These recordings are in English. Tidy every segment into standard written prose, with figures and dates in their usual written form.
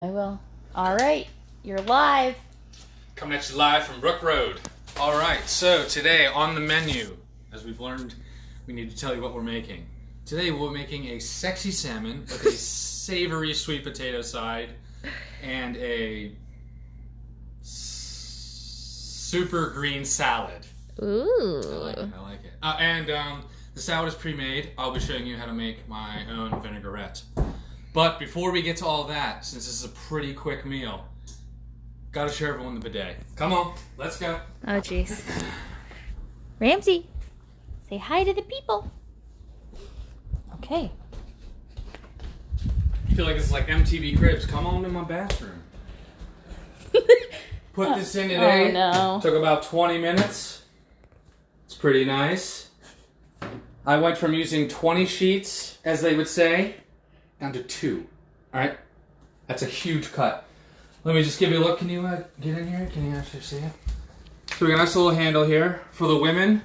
I will. All right, you're live. Coming at you live from Brook Road. All right, so today on the menu, as we've learned, we need to tell you what we're making. Today we're making a sexy salmon with a savory sweet potato side and a super green salad. Ooh. I like it. The salad is pre-made. I'll be showing you how to make my own vinaigrette. But before we get to all that, since this is a pretty quick meal, gotta show everyone the bidet. Come on, let's go. Oh, jeez. Ramsey, say hi to the people. Okay. I feel like it's like MTV Cribs. Come on to my bathroom. Put this in today. Oh, no. Took about 20 minutes. It's pretty nice. I went from using 20 sheets, as they would say, down to 2. All right? That's a huge cut. Let me just give you a look. Can you get in here? Can you actually see it? So we got a nice little handle here. For the women,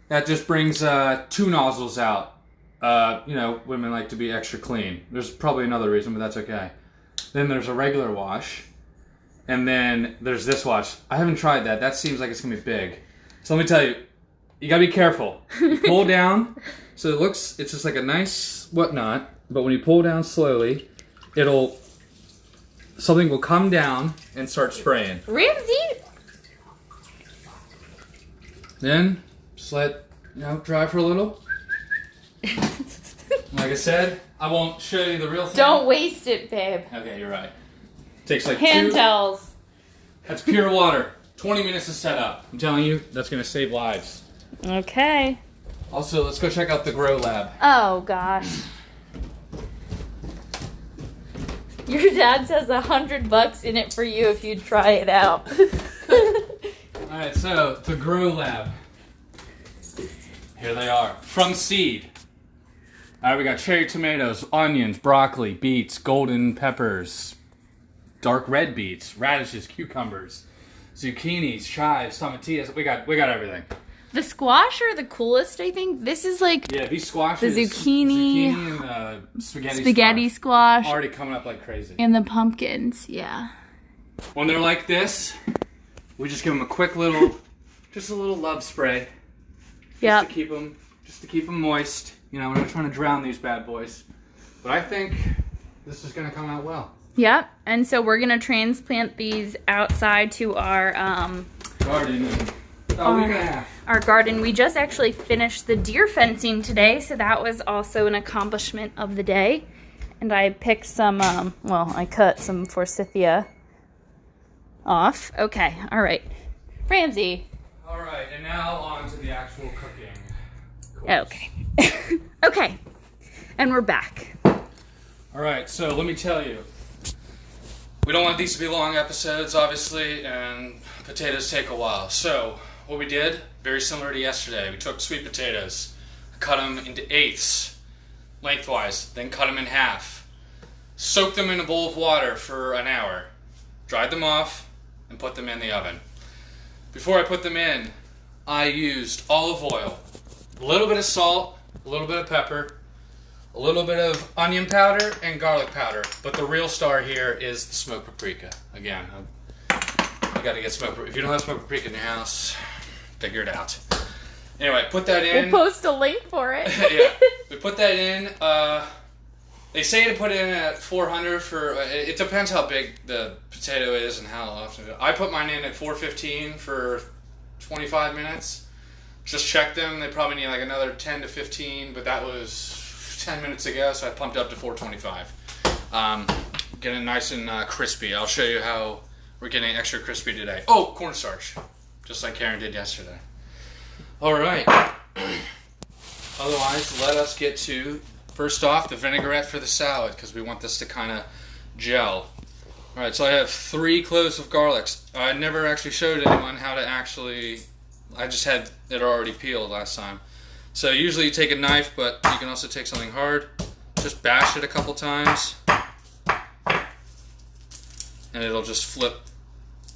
that just brings 2 nozzles out. Women like to be extra clean. There's probably another reason, but that's okay. Then there's a regular wash. And then there's this wash. I haven't tried that. That seems like it's going to be big. So let me tell you, you got to be careful. You pull down, so it's just like a nice whatnot. But when you pull down slowly, something will come down and start spraying. Ramsey! Then, just let, dry for a little. Like I said, I won't show you the real thing. Don't waste it, babe. Okay, you're right. Takes like Hand 2. towels. That's pure water. 20 minutes to set up. I'm telling you, that's going to save lives. Okay. Also, let's go check out the Grow Lab. Oh, gosh. Your dad says $100 in it for you if you try it out. Alright, so the Grow Lab. Here they are. From seed. Alright, we got cherry tomatoes, onions, broccoli, beets, golden peppers, dark red beets, radishes, cucumbers, zucchinis, chives, tomatillas. We got everything. The squash are the coolest, I think. This is like Yeah, these squashes. the zucchini and spaghetti squash. Already coming up like crazy. And the pumpkins, yeah. When they're like this, we just give them a quick little, just a little love spray. Yep. Just to keep them moist. We're not trying to drown these bad boys. But I think this is going to come out well. Yep. And so we're going to transplant these outside to our Garden. Week and a half. Our garden. We just actually finished the deer fencing today, so that was also an accomplishment of the day. And I picked some, I cut some forsythia off. Okay, all right. Ramsey. All right, and now on to the actual cooking. Okay. Okay. And we're back. All right, so let me tell you. We don't want these to be long episodes, obviously, and potatoes take a while. So what we did, very similar to yesterday. We took sweet potatoes, cut them into eighths, lengthwise, then cut them in half. Soaked them in a bowl of water for an hour. Dried them off and put them in the oven. Before I put them in, I used olive oil, a little bit of salt, a little bit of pepper, a little bit of onion powder and garlic powder. But the real star here is the smoked paprika. Again, you got to get smoked paprika. If you don't have smoked paprika in your house, figure it out. Anyway, put that in. We'll post a link for it. Yeah, we put that in. They say to put it in at 400 for. It depends how big the potato is and how often. I put mine in at 415 for 25 minutes. Just checked them. They probably need like another 10 to 15, but that was 10 minutes ago, so I pumped up to 425. Get it nice and crispy. I'll show you how we're getting extra crispy today. Oh, cornstarch, just like Karen did yesterday. All right. Otherwise, let us get to, first off, the vinaigrette for the salad, because we want this to kind of gel. All right, so I have 3 cloves of garlic. I never actually showed anyone how to I just had it already peeled last time. So usually you take a knife, but you can also take something hard. Just bash it a couple times. And it'll just flip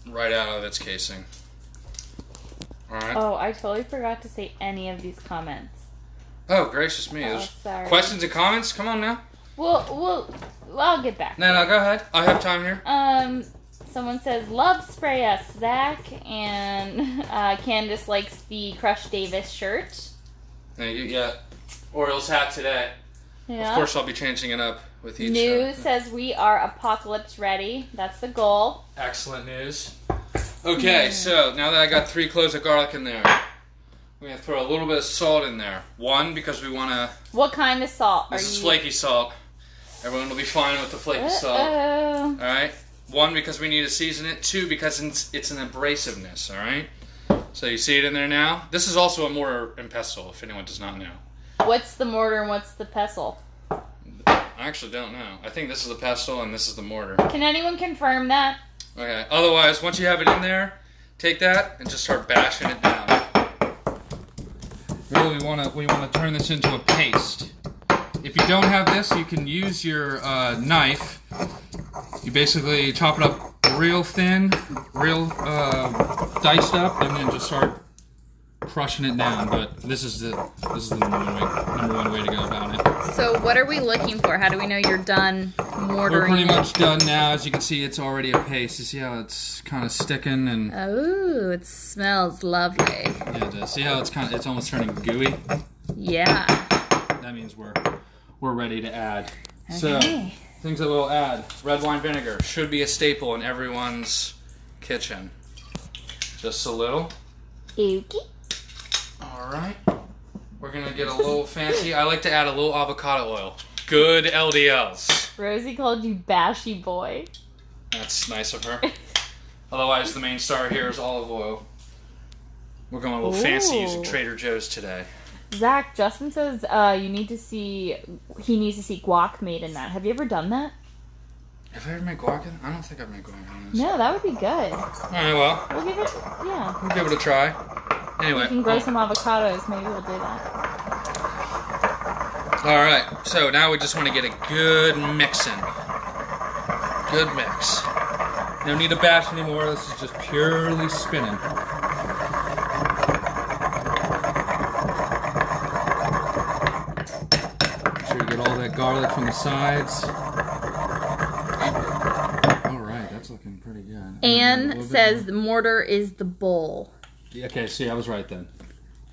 right out of its casing. Alright. Oh, I totally forgot to say any of these comments. Oh, gracious me. Oh, There's sorry. questions and comments? Come on now. Well, I'll get back. No, go ahead. I have time here. Someone says, love spray us, Zach. And Candace likes the Crush Davis shirt. Yeah. Orioles hat today. Yeah. Of course, I'll be changing it up with each. News says we are apocalypse ready. That's the goal. Excellent news. Okay, so now that I got 3 cloves of garlic in there, we're going to throw a little bit of salt in there. 1, because we want to... What kind of salt This is flaky salt. Everyone will be fine with the flaky salt. Alright? 1, because we need to season it. 2, because it's an abrasiveness, alright? So you see it in there now? This is also a mortar and pestle, if anyone does not know. What's the mortar and what's the pestle? I actually don't know. I think this is the pestle and this is the mortar. Can anyone confirm that? Okay. Otherwise, once you have it in there, take that and just start bashing it down. Really, we want to turn this into a paste. If you don't have this, you can use your knife. You basically chop it up real thin, real diced up, and then just start crushing it down. But this is the number one way to go about it. So what are we looking for? How do we know you're done mortaring? We're pretty much done now. As you can see, it's already a paste. You see how it's kind of sticking and... Oh, it smells lovely. Yeah, it does. See how it's almost turning gooey? Yeah. That means we're ready to add. Okay. So, things that we'll add. Red wine vinegar should be a staple in everyone's kitchen. Just a little. Okay. Alright. We're going to get a little fancy. I like to add a little avocado oil. Good LDLs. Rosie called you Bashy Boy. That's nice of her. Otherwise, the main star here is olive oil. We're going a little fancy using Trader Joe's today. Zach, Justin says he needs to see guac made in that. Have you ever done that? Have I ever made guac in? I don't think I've made guac in this. No, that would be good. Alright, well. We'll give it, yeah. We'll give it a try. Anyway. We can grow some avocados. Maybe we'll do that. Alright, so now we just want to get a good mix in. Good mix. No need to bash anymore. This is just purely spinning. Make sure you get all that garlic from the sides. Alright, that's looking pretty good. Anne says the mortar is the bowl. Okay, see, I was right then.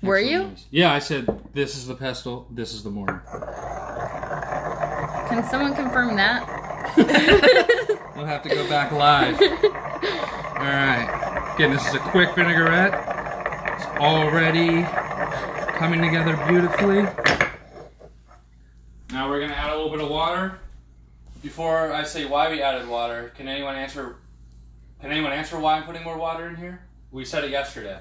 Were you? News. Yeah, I said this is the pestle, this is the mortar. Can someone confirm that? We'll have to go back live. Alright. Again, this is a quick vinaigrette. It's already coming together beautifully. Now we're going to add a little bit of water. Before I say why we added water, can anyone answer why I'm putting more water in here? We said it yesterday.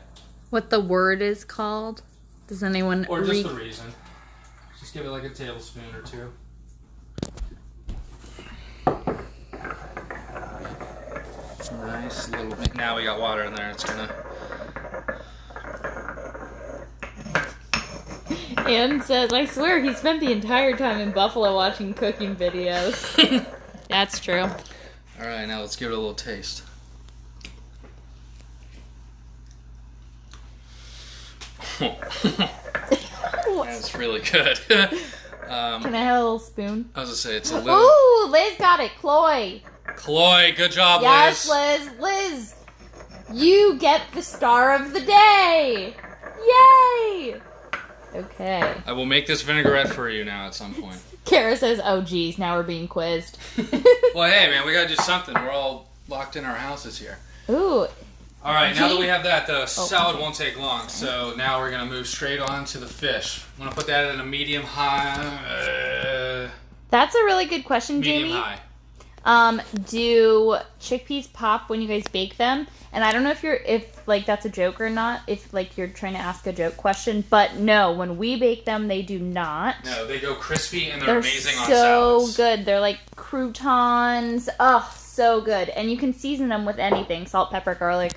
What the word is called? Does anyone Or just the reason. Just give it like a tablespoon or 2. Nice little bit. Now we got water in there. It's gonna... Anne says, I swear he spent the entire time in Buffalo watching cooking videos. That's true. Alright, now let's give it a little taste. That's really good. Can I have a little spoon? I was gonna say, it's a little... Ooh, Liz got it. Chloe. Chloe, good job, yes, Liz. Liz. You get the star of the day. Yay. Okay. I will make this vinaigrette for you now at some point. Kara says, oh, geez, now we're being quizzed. Well, hey, man, we gotta do something. We're all locked in our houses here. Ooh. All right, now that we have that, the salad won't take long. So now we're going to move straight on to the fish. I'm going to put that in a medium-high. That's a really good question, Jamie. Medium-high. Do chickpeas pop when you guys bake them? And I don't know if that's a joke or not, if like you're trying to ask a joke question, but no, when we bake them, they do not. No, they go crispy and they're amazing on salads. salads. So good. They're like croutons. Oh, so good. And you can season them with anything. Salt, pepper, garlic,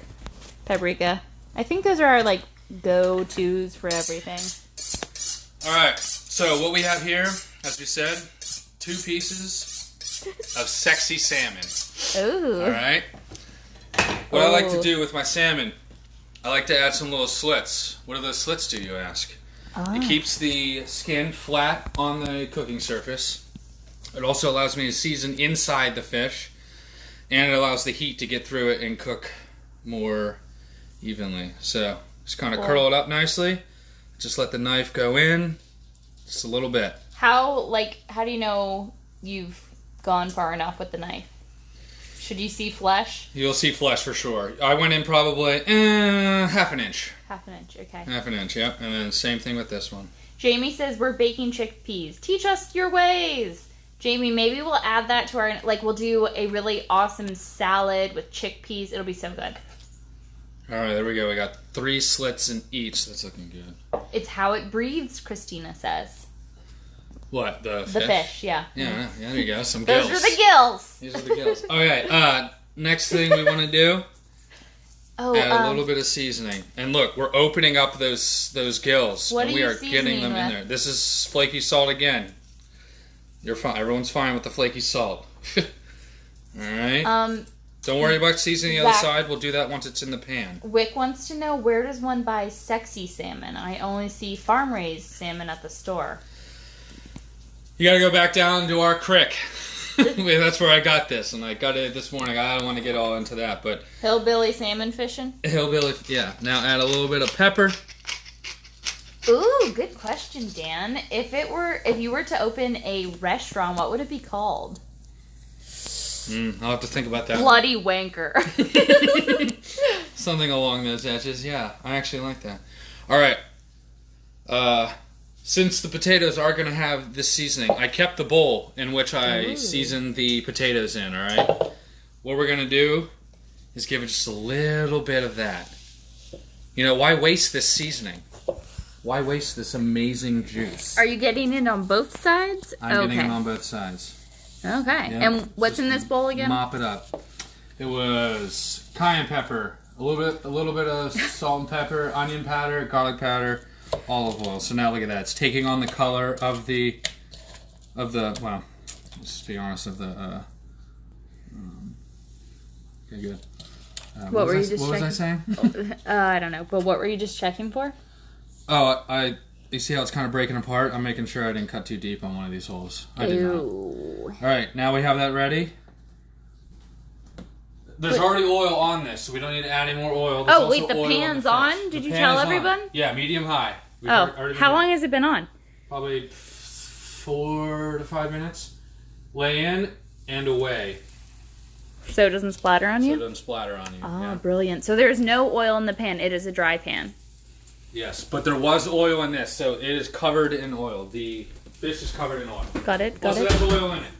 paprika. I think those are our like go-tos for everything. All right. So what we have here, as we said, 2 pieces of sexy salmon. Ooh. All right. What I like to do with my salmon, I like to add some little slits. What do those slits do, you ask? It keeps the skin flat on the cooking surface. It also allows me to season inside the fish, and it allows the heat to get through it and cook more evenly. So just kind of curl it up nicely. Just let the knife go in just a little bit. How do you know you've gone far enough with the knife? Should you see flesh? You'll see flesh for sure. I went in probably half an inch. Half an inch, okay. Half an inch, yep. And then same thing with this one. Jamie says, we're baking chickpeas. Teach us your ways. Jamie, maybe we'll add that to our, we'll do a really awesome salad with chickpeas. It'll be so good. All right, there we go. We got 3 slits in each. That's looking good. It's how it breathes, Christina says. What, the fish? The fish, yeah. Yeah, there you go. Some gills. Those are the gills. These are the gills. Okay, next thing we want to do, add a little bit of seasoning. And look, we're opening up those gills. What and we are getting them in there. This is flaky salt again. You're fine. Everyone's fine with the flaky salt. All right. Don't worry about seasoning the other side. We'll do that once it's in the pan. Wick wants to know, where does one buy sexy salmon? I only see farm-raised salmon at the store. You gotta go back down to our creek. That's where I got this, and I got it this morning. I don't want to get all into that, but... Hillbilly salmon fishing? Hillbilly, yeah. Now add a little bit of pepper. Ooh, good question, Dan. If you were to open a restaurant, what would it be called? I'll have to think about that. Bloody Wanker. Something along those edges, yeah. I actually like that. All right. Since the potatoes are going to have this seasoning, I kept the bowl in which I seasoned the potatoes in, all right? What we're going to do is give it just a little bit of that. You know, why waste this seasoning? Why waste this amazing juice? Are you getting it on both sides? I'm getting it on both sides. Okay. Yep. And what's in this bowl again? Mop it up. It was cayenne pepper, a little bit of salt and pepper, onion powder, garlic powder, olive oil. So now look at that. It's taking on the color of the well, let's be honest, of the okay, good. What were you just checking? What was I saying? I don't know. But what were you just checking for? Oh, you see how it's kind of breaking apart? I'm making sure I didn't cut too deep on one of these holes. I did not. All right, now we have that ready. There's already oil on this, so we don't need to add any more oil. There's wait, the pan's on? Did you tell everyone? Yeah, medium high. How long has it been on? Probably 4 to 5 minutes. Lay in and away. So it doesn't splatter on you? So it doesn't splatter on you. Oh, yeah. Brilliant. So there's no oil in the pan. It is a dry pan. Yes, but there was oil in this, so it is covered in oil. The fish is covered in oil. Got it, Plus it has oil in it.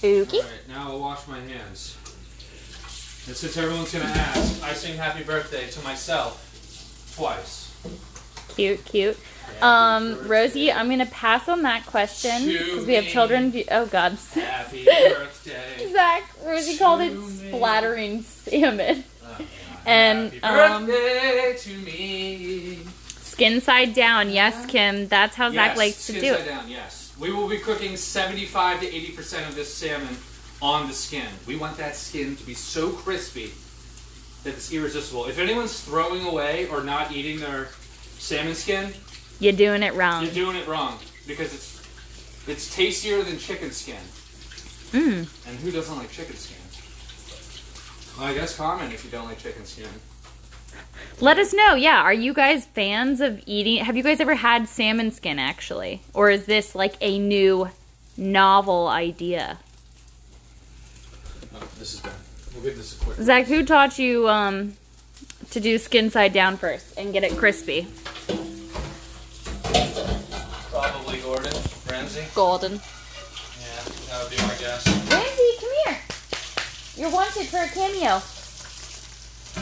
Okay. All right, now I'll wash my hands. And since everyone's going to ask, I sing happy birthday to myself twice. Cute, cute. Rosie, I'm going to pass on that question because we have children. Oh, God. Happy birthday. Zach, Rosie called it splattering salmon. And happy birthday to me. Skin side down. Yes, Kim. That's how Zach likes to do it. Skin side down, yes. We will be cooking 75 to 80% of this salmon on the skin. We want that skin to be so crispy that it's irresistible. If anyone's throwing away or not eating their salmon skin, you're doing it wrong. You're doing it wrong because it's tastier than chicken skin. And who doesn't like chicken skin? Well, I guess comment if you don't like chicken skin. Let us know. Yeah, are you guys fans of eating? Have you guys ever had salmon skin actually, or is this like a new, novel idea? Oh, this is done. We'll give this a quick. Zach, who taught you to do skin side down first and get it crispy? Probably Gordon Ramsay. Golden. Yeah, that would be my guess. Ramsay, come here. You're wanted for a cameo.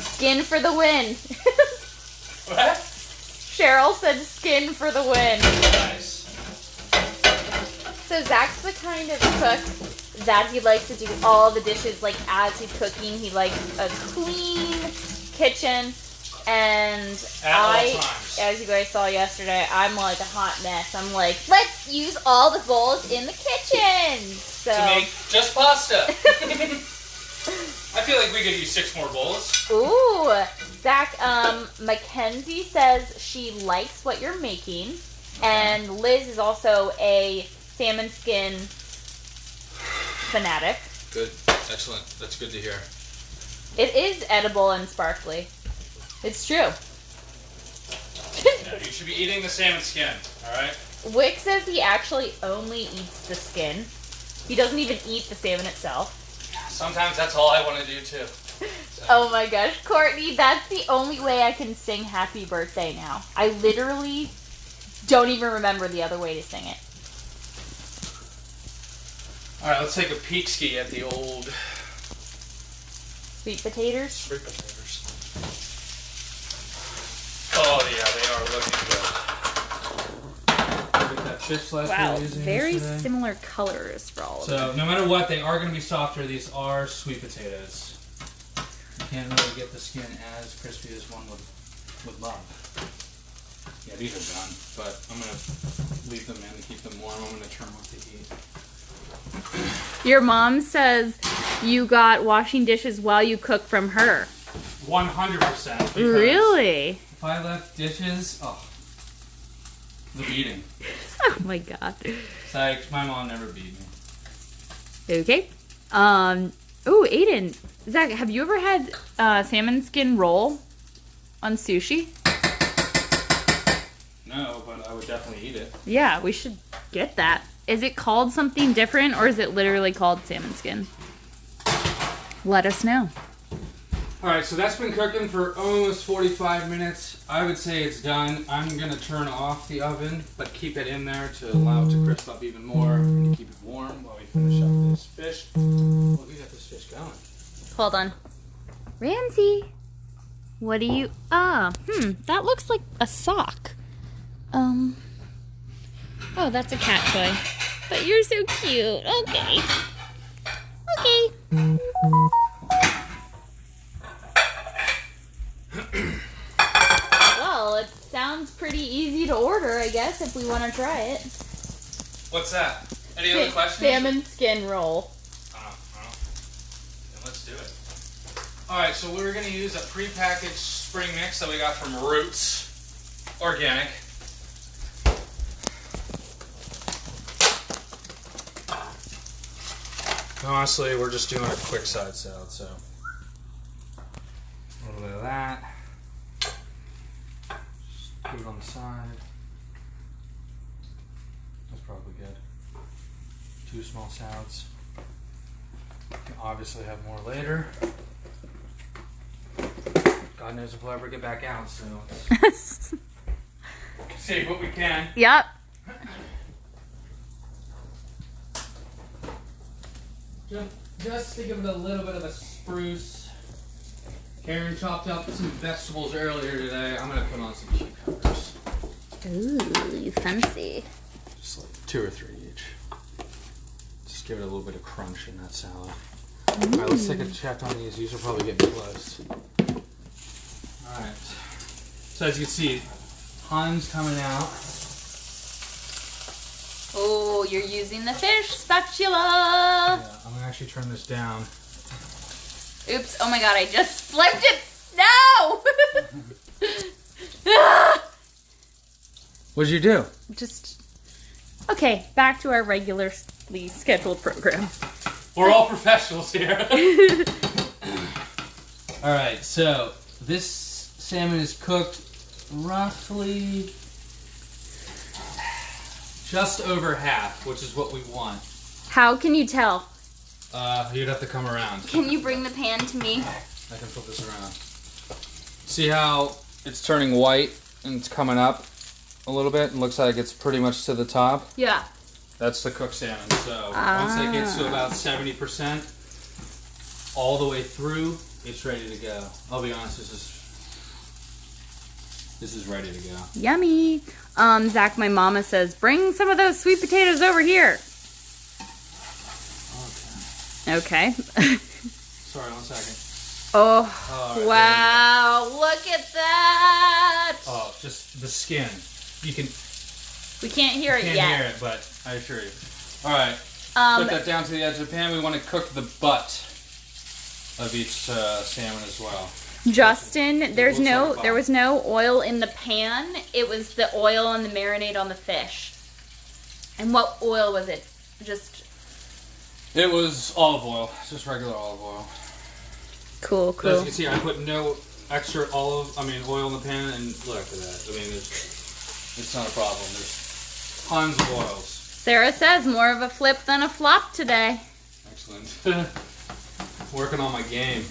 Skin for the win. What? Cheryl said skin for the win. Nice. So Zach's the kind of cook that he likes to do all the dishes like as he's cooking. He likes a clean kitchen. And as you guys saw yesterday, I'm like a hot mess. I'm like, let's use all the bowls in the kitchen. So to make just pasta. I feel like we could use 6 more bowls. Ooh, Zach, Mackenzie says she likes what you're making. Okay. And Liz is also a salmon skin fanatic. Good. Excellent. That's good to hear. It is edible and sparkly. It's true. Yeah, you should be eating the salmon skin, alright? Wick says he actually only eats the skin. He doesn't even eat the salmon itself. Sometimes that's all I want to do too. So. Oh my gosh, Courtney, that's the only way I can sing happy birthday now. I literally don't even remember the other way to sing it. Alright, let's take a peek ski at the old Sweet potatoes? sweet potatoes. Oh yeah, they are looking good. Look at that fish slice Wow, we're using very yesterday. similar colors for all of them. So no matter what, they are going to be softer. These are sweet potatoes. You can't really get the skin as crispy as one would love. Yeah, these are done, but I'm going to leave them in to keep them warm. I'm going to turn off the heat. Your mom says you got washing dishes while you cook from her. 100%. Really? If I left dishes, oh, the beating. Oh my god. It's like my mom never beat me. Okay. Ooh, Aiden. Zach, have you ever had salmon skin roll on sushi? No, but I would definitely eat it. Yeah, we should get that. Is it called something different or is it literally called salmon skin? Let us know. Alright, so that's been cooking for almost 45 minutes. I would say it's done. I'm going to turn off the oven, but keep it in there to allow it to crisp up even more and keep it warm while we finish up this fish. Well, we got this fish going. Hold on. Ramsey, what do you... that looks like a sock. Oh, that's a cat toy. But you're so cute. Okay. Okay. Well, it sounds pretty easy to order, I guess, if we want to try it. What's that? Any other questions? Salmon skin roll. Then let's do it. Alright, so we're going to use a prepackaged spring mix that we got from Roots Organic. Honestly, we're just doing a quick side salad, so a little bit of that. Just put it on the side. That's probably good. 2 small salads. Can obviously have more later. God knows if we'll ever get back out, so let's see what we can. Yep. Just to give it a little bit of a spruce. Karen chopped up some vegetables earlier today. I'm going to put on some cucumbers. Ooh, you fancy. Just like 2 or 3 each. Just give it a little bit of crunch in that salad. Alright, let's take a check on these. These will probably get me close. Alright. So as you can see, tons coming out. Oh, you're using the fish spatula. Yeah, I'm going to actually turn this down. Oops, oh my god, I just flipped it. No! What'd you do? Just, okay, back to our regularly scheduled program. We're all professionals here. Alright, so this salmon is cooked roughly just over half, which is what we want. How can you tell? You'd have to come around. Can you bring the pan to me? I can flip this around. See how it's turning white and it's coming up a little bit? It looks like it's pretty much to the top. Yeah. That's the cooked salmon. So once it gets to about 70%, all the way through, it's ready to go. I'll be honest, this is ready to go. Yummy. Zach, my mama says, bring some of those sweet potatoes over here. Okay. Sorry, 1 second. Oh, Right, wow. Look at that. Oh, just the skin. You can We can't hear it can't yet. hear it, but I assure you. All right. Put that down to the edge of the pan. We want to cook the butt of each salmon as well. Justin, there was no oil in the pan. It was the oil and the marinade on the fish. And what oil was it? Just It was olive oil, just regular olive oil. Cool, As cool. you can see, I put no extra oil in the pan, and look at that. I mean, it's not a problem. There's tons of oils. Sarah says more of a flip than a flop today. Excellent. Working on my game.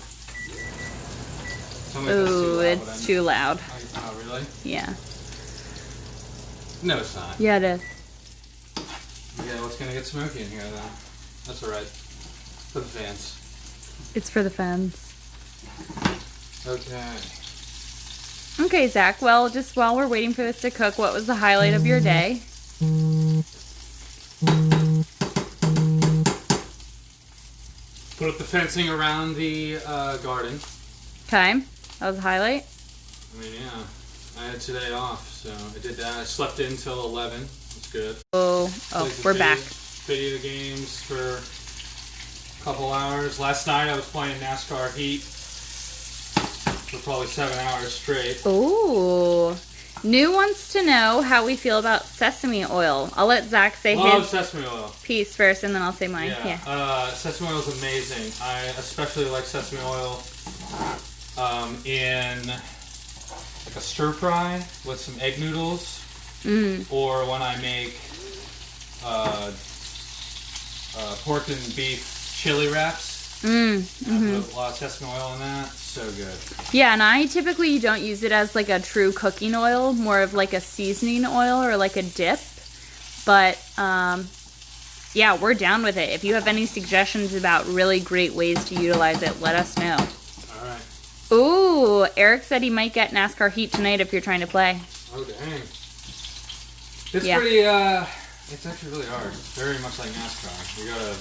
Ooh, it's too loud. Oh, really? Yeah. No, it's not. Yeah, it is. Yeah, well, it's gonna get smoky in here, though. That's alright. For the fans. It's for the fans. Okay. Okay, Zach. Well, just while we're waiting for this to cook, what was the highlight of your day? Put up the fencing around the garden. Okay. That was a highlight? I mean, yeah. I had today off, so I did that. I slept in till 11. That's good. Oh, we're back. Video games for a couple hours. Last night I was playing NASCAR Heat for probably 7 hours straight. Ooh. New wants to know how we feel about sesame oil. I'll let Zach say Love his sesame oil. piece first, and then I'll say mine. Yeah. Sesame oil is amazing. I especially like sesame oil in like a stir fry with some egg noodles, or when I make pork and beef chili wraps. I put a lot of sesame oil in that. So good. Yeah, and I typically don't use it as like a true cooking oil, more of like a seasoning oil or like a dip. But yeah, we're down with it. If you have any suggestions about really great ways to utilize it, let us know. All right. Ooh, Eric said he might get NASCAR Heat tonight if you're trying to play. Oh, dang. It's pretty, it's actually really hard. Very much like NASCAR. You gotta,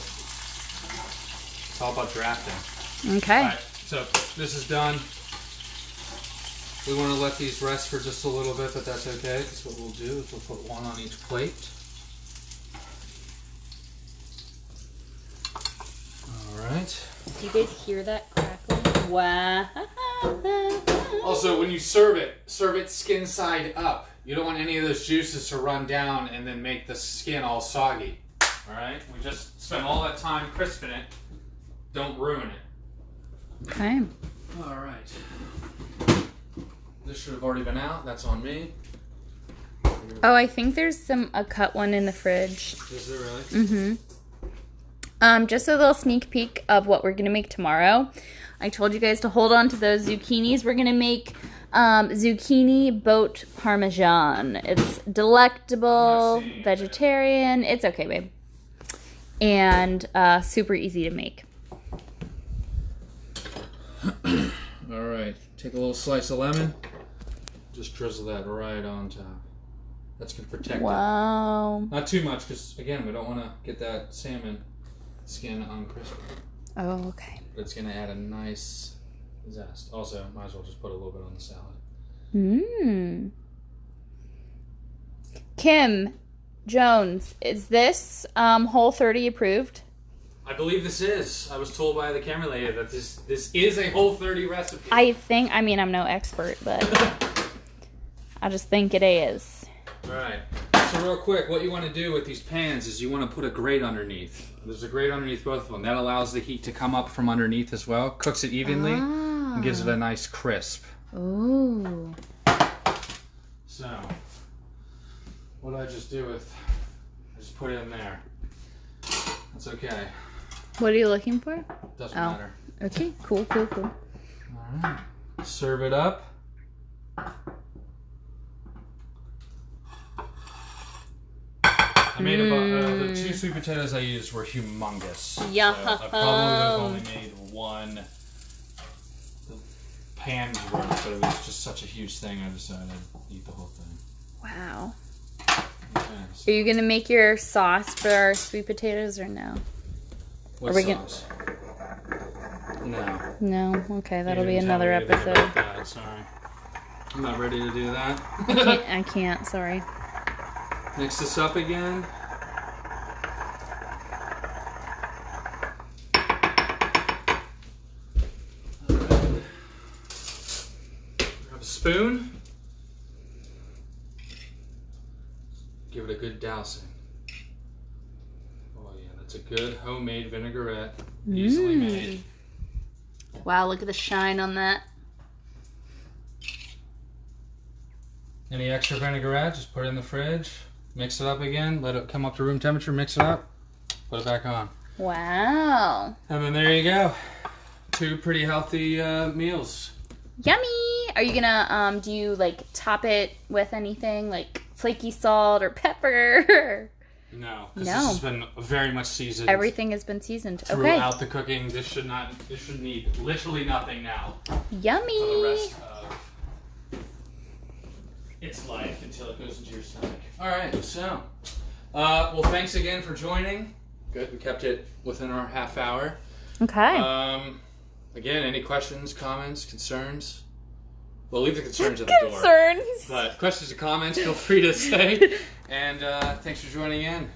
it's all about drafting. Okay. All right, so this is done. We want to let these rest for just a little bit, but that's okay. Because what we'll do is we'll put one on each plate. All right. Do you guys hear that crackling? Wow. Also, when you serve it skin side up. You don't want any of those juices to run down and then make the skin all soggy. All right? We just spent all that time crisping it. Don't ruin it. Okay. All right. This should have already been out. That's on me. Oh, I think there's a cut one in the fridge. Is there really? Just a little sneak peek of what we're gonna make tomorrow. I told you guys to hold on to those zucchinis. We're gonna make zucchini boat parmesan. It's delectable, vegetarian. It's okay, babe. And super easy to make. All right. Take a little slice of lemon. Just drizzle that right on top. That's going to protect Wow. it. Not too much, because, again, we don't want to get that salmon skin uncrispy. Oh, okay. But it's going to add a nice zest. Also, might as well just put a little bit on the salad. Kim Jones, is this Whole30 approved? I believe this is. I was told by the camera lady that this is a Whole30 recipe. I mean, I'm no expert, but I just think it is. All right. So real quick, what you want to do with these pans is you want to put a grate underneath. There's a grate underneath both of them. That allows the heat to come up from underneath as well. Cooks it evenly and gives it a nice crisp. Ooh. So, what I just do with, I just put it in there. That's okay. What are you looking for? Doesn't matter. Okay, cool. All right. Serve it up. I made about, the 2 sweet potatoes I used were humongous. Yeah. So I probably would have only made one pan's worth, but it was just such a huge thing, I decided to eat the whole thing. Wow. Okay, so Are you gonna make your sauce for our sweet potatoes or no? what are we sauce? No. No. Okay, that'll be You didn't tell another me anything episode. about that, sorry. I'm not ready to do that. I can't. Sorry. Mix this up again. Grab a spoon. Give it a good dousing. Oh yeah, It's a good homemade vinaigrette. Easily made. Wow, look at the shine on that. Any extra vinaigrette, just put it in the fridge. Mix it up again. Let it come up to room temperature. Mix it up. Put it back on. Wow. And then there you go. 2 pretty healthy meals. Yummy! Are you gonna, do you, like, top it with anything? Like flaky salt or pepper? No, because this has been very much seasoned. Everything has been seasoned. Throughout the cooking. This should need literally nothing now. Yummy! For the rest of its life until it goes into your stomach. Alright, so, well, thanks again for joining. Good, we kept it within our half hour. Okay. Again, any questions, comments, concerns? Well, leave the concerns at the door. Concerns! But questions or comments, feel free to say. And thanks for joining in.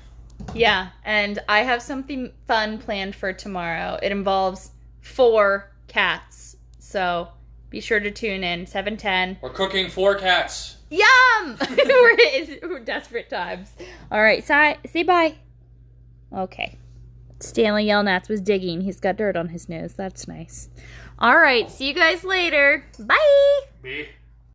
Yeah, and I have something fun planned for tomorrow. It involves 4 cats. So be sure to tune in, 7:10. We're cooking 4 cats. Yum! We're desperate times. All right, say bye. Okay. Stanley Yelnats was digging. He's got dirt on his nose. That's nice. All right, see you guys later. Bye! Bye.